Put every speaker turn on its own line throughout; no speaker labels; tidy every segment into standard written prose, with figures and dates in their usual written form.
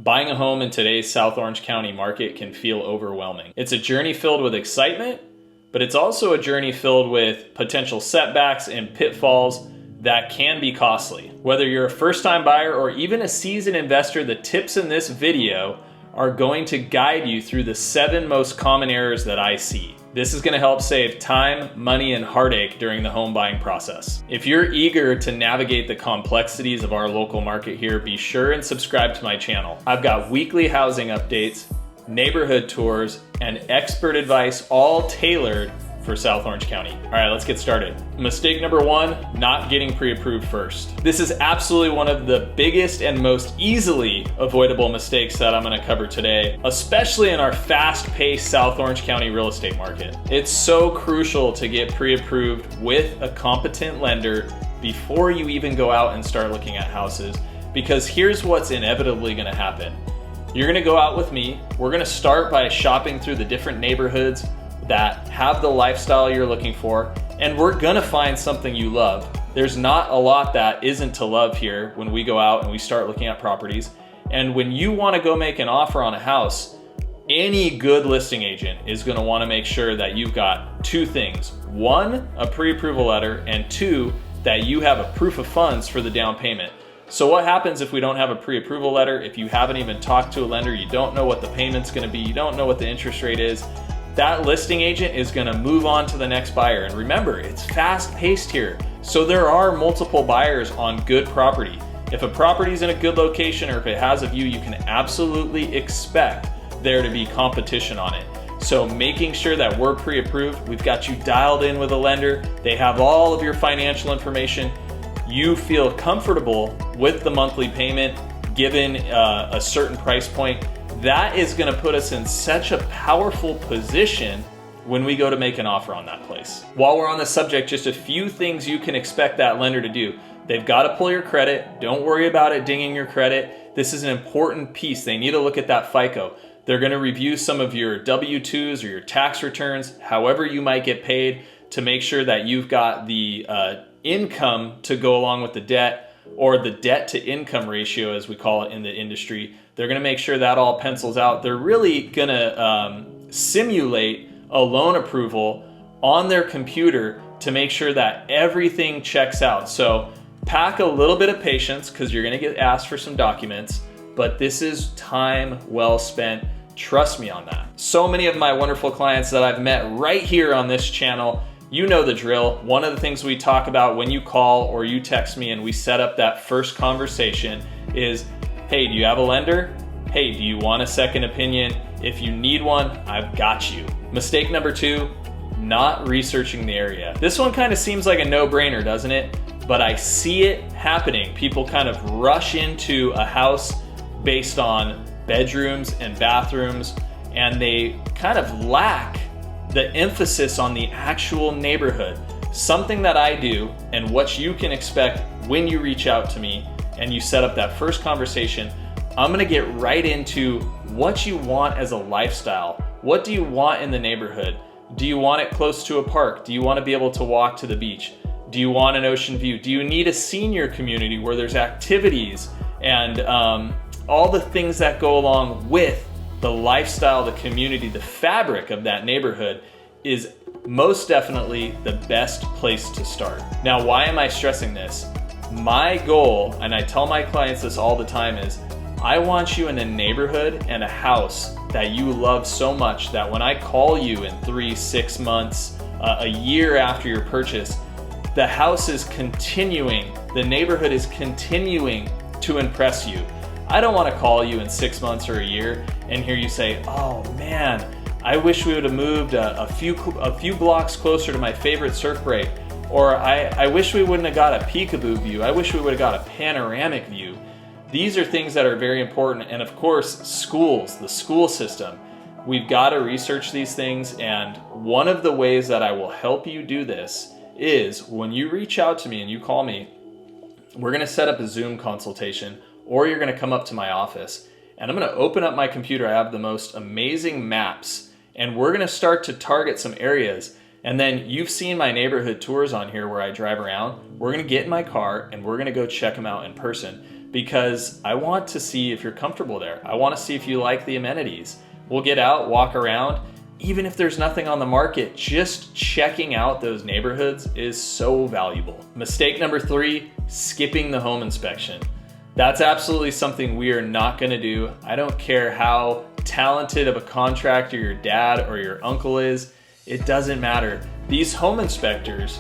Buying a home in today's South Orange County market can feel overwhelming. It's a journey filled with excitement, but it's also a journey filled with potential setbacks and pitfalls that can be costly. Whether you're a first-time buyer or even a seasoned investor, the tips in this video are going to guide you through the 7 most common errors that I see. This is going to help save time, money, and heartache during the home buying process. If you're eager to navigate the complexities of our local market here, be sure and subscribe to my channel. I've got weekly housing updates, neighborhood tours, and expert advice, all tailored for South Orange County. All right, let's get started. Mistake number 1, not getting pre-approved first. This is absolutely one of the biggest and most easily avoidable mistakes that I'm gonna cover today, especially in our fast-paced South Orange County real estate market. It's so crucial to get pre-approved with a competent lender before you even go out and start looking at houses, because here's what's inevitably gonna happen. You're gonna go out with me. We're gonna start by shopping through the different neighborhoods that have the lifestyle you're looking for, and we're gonna find something you love. There's not a lot that isn't to love here when we go out and we start looking at properties. And when you wanna go make an offer on a house, any good listing agent is gonna wanna make sure that you've got 2 things. 1, a pre-approval letter, and 2, that you have a proof of funds for the down payment. So what happens if we don't have a pre-approval letter? If you haven't even talked to a lender, you don't know what the payment's gonna be, you don't know what the interest rate is, that listing agent is gonna move on to the next buyer. And remember, it's fast paced here. So there are multiple buyers on good property. If a property's in a good location or if it has a view, you can absolutely expect there to be competition on it. So making sure that we're pre-approved, we've got you dialed in with a lender, they have all of your financial information, you feel comfortable with the monthly payment given a certain price point, that is gonna put us in such a powerful position when we go to make an offer on that place. While we're on the subject, just a few things you can expect that lender to do. They've gotta pull your credit. Don't worry about it dinging your credit. This is an important piece. They need to look at that FICO. They're gonna review some of your W-2s or your tax returns, however you might get paid, to make sure that you've got the income to go along with the debt, or the debt to income ratio as we call it in the industry. They're gonna make sure that all pencils out. They're really gonna simulate a loan approval on their computer to make sure that everything checks out. So pack a little bit of patience because you're gonna get asked for some documents, but this is time well spent. Trust me on that. So many of my wonderful clients that I've met right here on this channel, you know the drill. One of the things we talk about when you call or you text me and we set up that first conversation is, hey, do you have a lender? Hey, do you want a second opinion? If you need one, I've got you. Mistake number 2, not researching the area. This one kind of seems like a no-brainer, doesn't it? But I see it happening. People kind of rush into a house based on bedrooms and bathrooms, and they kind of lack the emphasis on the actual neighborhood. Something that I do and what you can expect when you reach out to me and you set up that first conversation, I'm gonna get right into what you want as a lifestyle. What do you want in the neighborhood? Do you want it close to a park? Do you want to be able to walk to the beach? Do you want an ocean view? Do you need a senior community where there's activities and all the things that go along with the lifestyle, the community, the fabric of that neighborhood is most definitely the best place to start. Now, why am I stressing this? My goal, and I tell my clients this all the time, is I want you in a neighborhood and a house that you love so much that when I call you in 3, 6 months, a year after your purchase, the house is continuing, the neighborhood is continuing to impress you. I don't want to call you in 6 months or a year and hear you say, oh man, I wish we would have moved a few blocks closer to my favorite surf break. Or I wish we wouldn't have got a peekaboo view. I wish we would have got a panoramic view. These are things that are very important. And of course, schools, the school system. We've got to research these things. And one of the ways that I will help you do this is when you reach out to me and you call me, we're going to set up a Zoom consultation, or you're gonna come up to my office and I'm gonna open up my computer. I have the most amazing maps and we're gonna start to target some areas. And then you've seen my neighborhood tours on here where I drive around. We're gonna get in my car and we're gonna go check them out in person. because I want to see if you're comfortable there. I want to see if you like the amenities. We'll get out, walk around. Even if there's nothing on the market, just checking out those neighborhoods is so valuable. Mistake number 3, skipping the home inspection. That's absolutely something we are not gonna do. I don't care how talented of a contractor your dad or your uncle is, it doesn't matter. These home inspectors,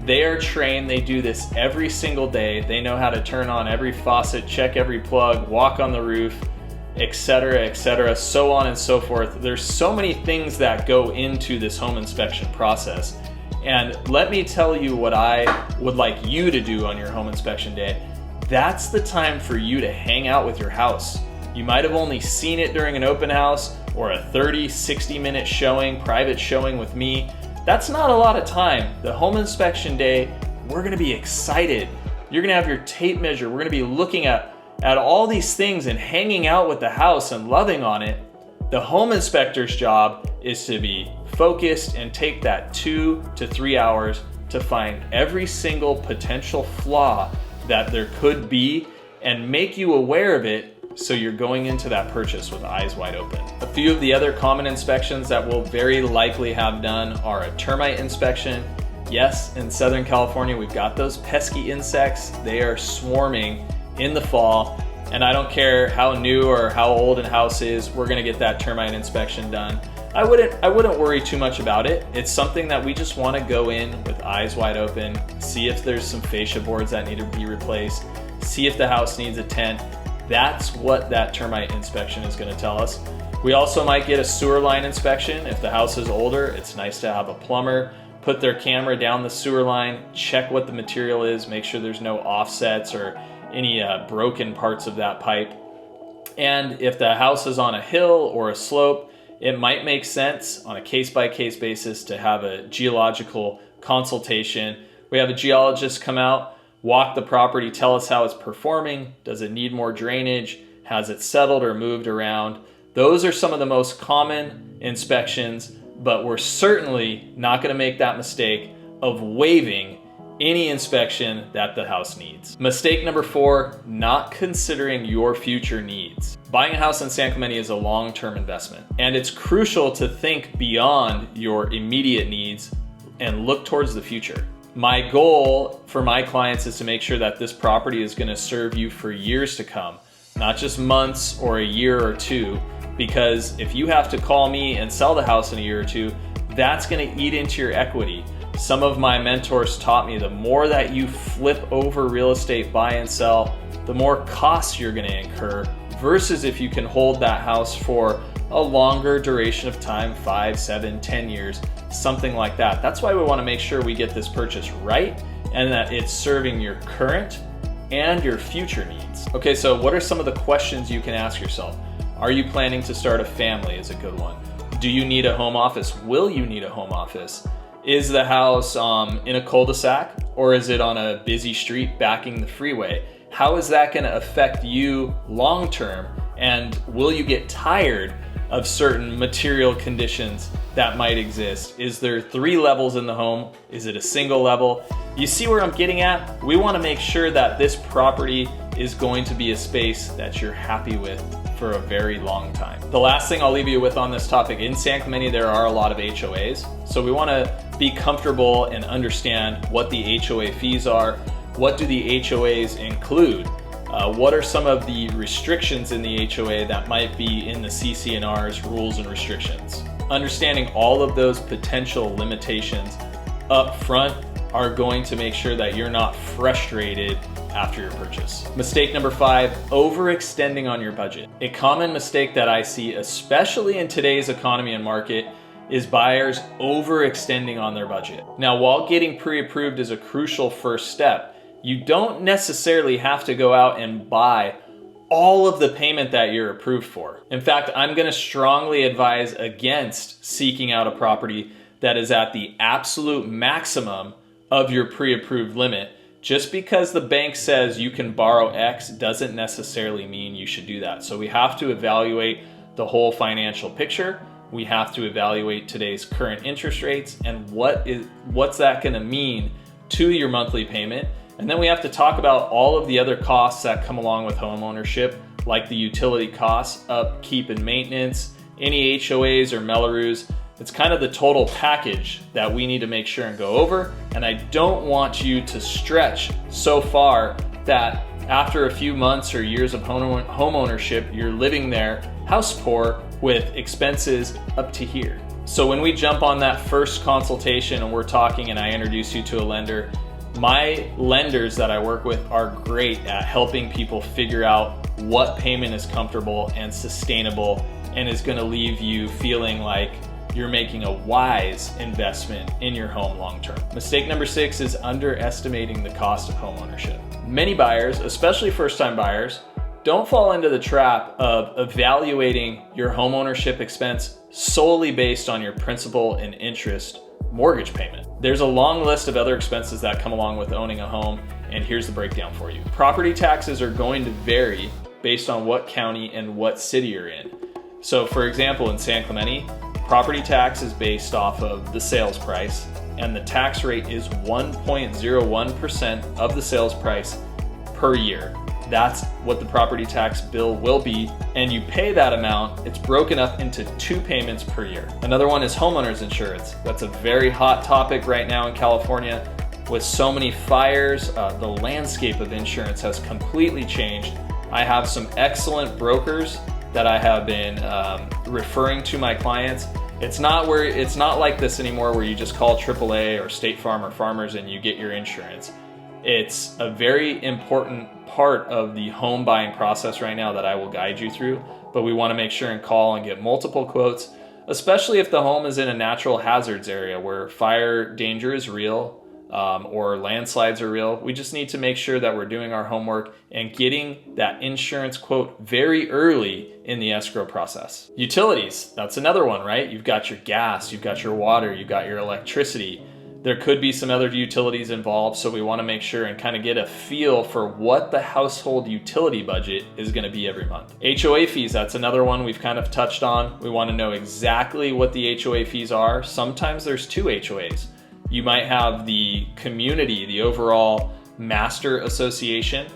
they are trained, they do this every single day. They know how to turn on every faucet, check every plug, walk on the roof, etc., so on and so forth. There's so many things that go into this home inspection process. And let me tell you what I would like you to do on your home inspection day. That's the time for you to hang out with your house. You might have only seen it during an open house or a 30, 60 minute showing, private showing with me. That's not a lot of time. The home inspection day, we're gonna be excited. You're gonna have your tape measure. We're gonna be looking at all these things and hanging out with the house and loving on it. The home inspector's job is to be focused and take that 2 to 3 hours to find every single potential flaw that there could be and make you aware of it so you're going into that purchase with eyes wide open. A few of the other common inspections that we'll very likely have done are a termite inspection. Yes, in Southern California, we've got those pesky insects. They are swarming in the fall, and I don't care how new or how old a house is, we're gonna get that termite inspection done. I wouldn't worry too much about it. It's something that we just wanna go in with eyes wide open, see if there's some fascia boards that need to be replaced, see if the house needs a tent. That's what that termite inspection is gonna tell us. We also might get a sewer line inspection. If the house is older, it's nice to have a plumber put their camera down the sewer line, check what the material is, make sure there's no offsets or any broken parts of that pipe. And if the house is on a hill or a slope, it might make sense on a case-by-case basis to have a geological consultation. We have a geologist come out, walk the property, tell us how it's performing. Does it need more drainage? Has it settled or moved around? Those are some of the most common inspections, but we're certainly not going to make that mistake of waiving any inspection that the house needs. Mistake number 4, not considering your future needs. Buying a house in San Clemente is a long-term investment, and it's crucial to think beyond your immediate needs and look towards the future. My goal for my clients is to make sure that this property is going to serve you for years to come, not just months or a year or two, because if you have to call me and sell the house in a year or two, that's going to eat into your equity. Some of my mentors taught me the more that you flip over real estate, buy and sell, the more costs you're going to incur, versus if you can hold that house for a longer duration of time, 5, 7, 10 years, something like that. That's why we want to make sure we get this purchase right and that it's serving your current and your future needs. Okay, so what are some of the questions you can ask yourself? Are you planning to start a family is a good one. Do you need a home office? Will you need a home office? Is the house in a cul-de-sac, or is it on a busy street backing the freeway? How is that going to affect you long-term? And will you get tired of certain material conditions that might exist? Is there 3 levels in the home? Is it a single level? You see where I'm getting at? We want to make sure that this property is going to be a space that you're happy with for a very long time. The last thing I'll leave you with on this topic, in San Clemente, there are a lot of HOAs. So we want to be comfortable and understand what the HOA fees are. What do the HOAs include? What are some of the restrictions in the HOA that might be in the CC&R's rules and restrictions? Understanding all of those potential limitations up front are going to make sure that you're not frustrated after your purchase. Mistake number 5, overextending on your budget. A common mistake that I see, especially in today's economy and market, is buyers overextending on their budget. Now, while getting pre-approved is a crucial first step, you don't necessarily have to go out and buy all of the payment that you're approved for. In fact, I'm going to strongly advise against seeking out a property that is at the absolute maximum of your pre-approved limit. Just because the bank says you can borrow X doesn't necessarily mean you should do that. So we have to evaluate the whole financial picture. We have to evaluate today's current interest rates and what's that going to mean to your monthly payment. And then we have to talk about all of the other costs that come along with home ownership, like the utility costs, upkeep and maintenance, any HOAs or Mellorews. It's kind of the total package that we need to make sure and go over. And I don't want you to stretch so far that after a few months or years of home ownership, you're living there house poor with expenses up to here. So when we jump on that first consultation and we're talking and I introduce you to a lender, my lenders that I work with are great at helping people figure out what payment is comfortable and sustainable and is going to leave you feeling like you're making a wise investment in your home long term. Mistake number 6 is underestimating the cost of home ownership. Many buyers, especially first-time buyers, don't fall into the trap of evaluating your home ownership expense solely based on your principal and interest mortgage payment. There's a long list of other expenses that come along with owning a home, and here's the breakdown for you. Property taxes are going to vary based on what county and what city you're in. So for example, in San Clemente, property tax is based off of the sales price, and the tax rate is 1.01% of the sales price per year. That's what the property tax bill will be, and you pay that amount. It's broken up into 2 payments per year. Another one is homeowners insurance. That's a very hot topic right now in California. With so many fires, the landscape of insurance has completely changed. I have some excellent brokers that I have been referring to my clients. It's not like this anymore where you just call AAA or State Farm or Farmers and you get your insurance. It's a very important part of the home buying process right now that I will guide you through, but we want to make sure and call and get multiple quotes, especially if the home is in a natural hazards area where fire danger is real or landslides are real. We just need to make sure that we're doing our homework and getting that insurance quote very early in the escrow process. Utilities, that's another one, right? You've got your gas, you've got your water, you've got your electricity. There could be some other utilities involved, so we want to make sure and kind of get a feel for what the household utility budget is going to be every month. HOA fees, that's another one we've kind of touched on. We want to know exactly what the HOA fees are. Sometimes there's 2 HOAs. You might have the community, the overall master association,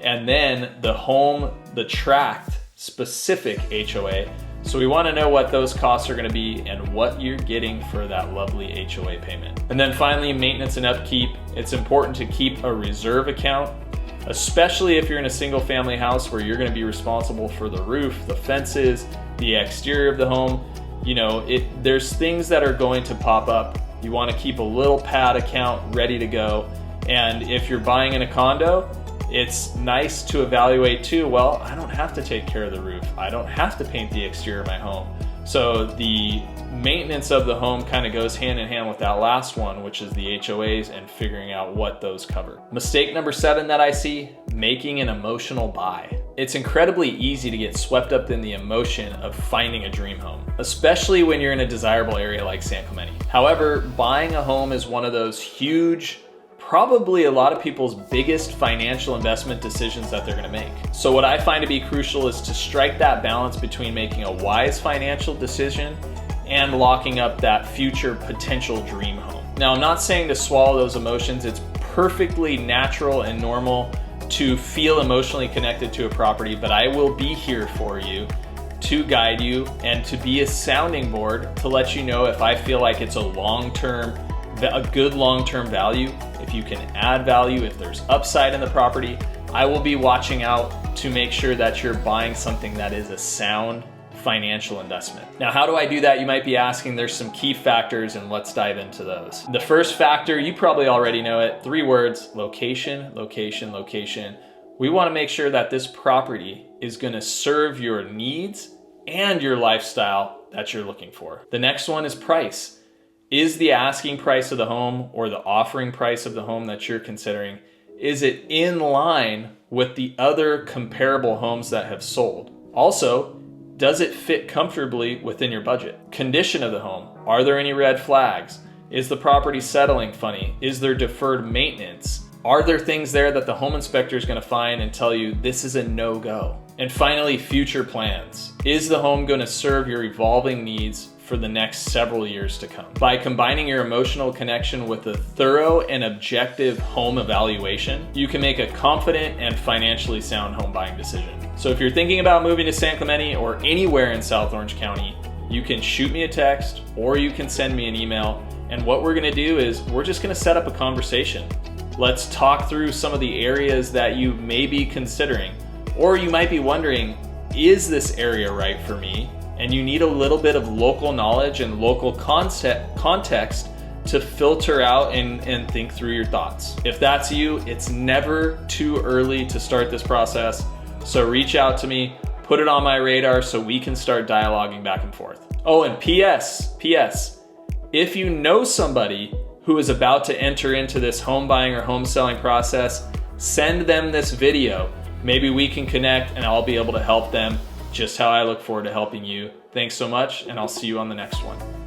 and then the tract specific HOA. So we want to know what those costs are going to be and what you're getting for that lovely HOA payment. And then finally, maintenance and upkeep. It's important to keep a reserve account, especially if you're in a single family house where you're going to be responsible for the roof, the fences, the exterior of the home. You know, there's things that are going to pop up. You want to keep a little pad account ready to go. And if you're buying in a condo, it's nice to evaluate too, well, I don't have to take care of the roof. I don't have to paint the exterior of my home. So the maintenance of the home kind of goes hand in hand with that last one, which is the HOAs and figuring out what those cover. Mistake number 7 that I see, making an emotional buy. It's incredibly easy to get swept up in the emotion of finding a dream home, especially when you're in a desirable area like San Clemente. However, buying a home is one of those huge, probably a lot of people's biggest financial investment decisions that they're going to make. So what I find to be crucial is to strike that balance between making a wise financial decision and locking up that future potential dream home. Now, I'm not saying to swallow those emotions. It's perfectly natural and normal to feel emotionally connected to a property, but I will be here for you to guide you and to be a sounding board to let you know if I feel like it's a good long-term value, if you can add value, if there's upside in the property. I will be watching out to make sure that you're buying something that is a sound financial investment. Now, how do I do that? You might be asking. There's some key factors, and let's dive into those. The first factor, you probably already know it, 3 words: location, location, location. We want to make sure that this property is going to serve your needs and your lifestyle that you're looking for. The next one is price. Is the asking price of the home or the offering price of the home that you're considering, is it in line with the other comparable homes that have sold? Also, does it fit comfortably within your budget? Condition of the home. Are there any red flags? Is the property settling funny? Is there deferred maintenance? Are there things there that the home inspector is going to find and tell you this is a no-go? And finally, future plans. Is the home going to serve your evolving needs for the next several years to come. By combining your emotional connection with a thorough and objective home evaluation, you can make a confident and financially sound home buying decision. So if you're thinking about moving to San Clemente or anywhere in South Orange County, you can shoot me a text or you can send me an email. And what we're gonna do is we're just gonna set up a conversation. Let's talk through some of the areas that you may be considering, or you might be wondering, is this area right for me? And you need a little bit of local knowledge and local context to filter out and think through your thoughts. If that's you, it's never too early to start this process. So reach out to me, put it on my radar so we can start dialoguing back and forth. Oh, and P.S. If you know somebody who is about to enter into this home buying or home selling process, send them this video. Maybe we can connect and I'll be able to help them just how I look forward to helping you. Thanks so much, and I'll see you on the next one.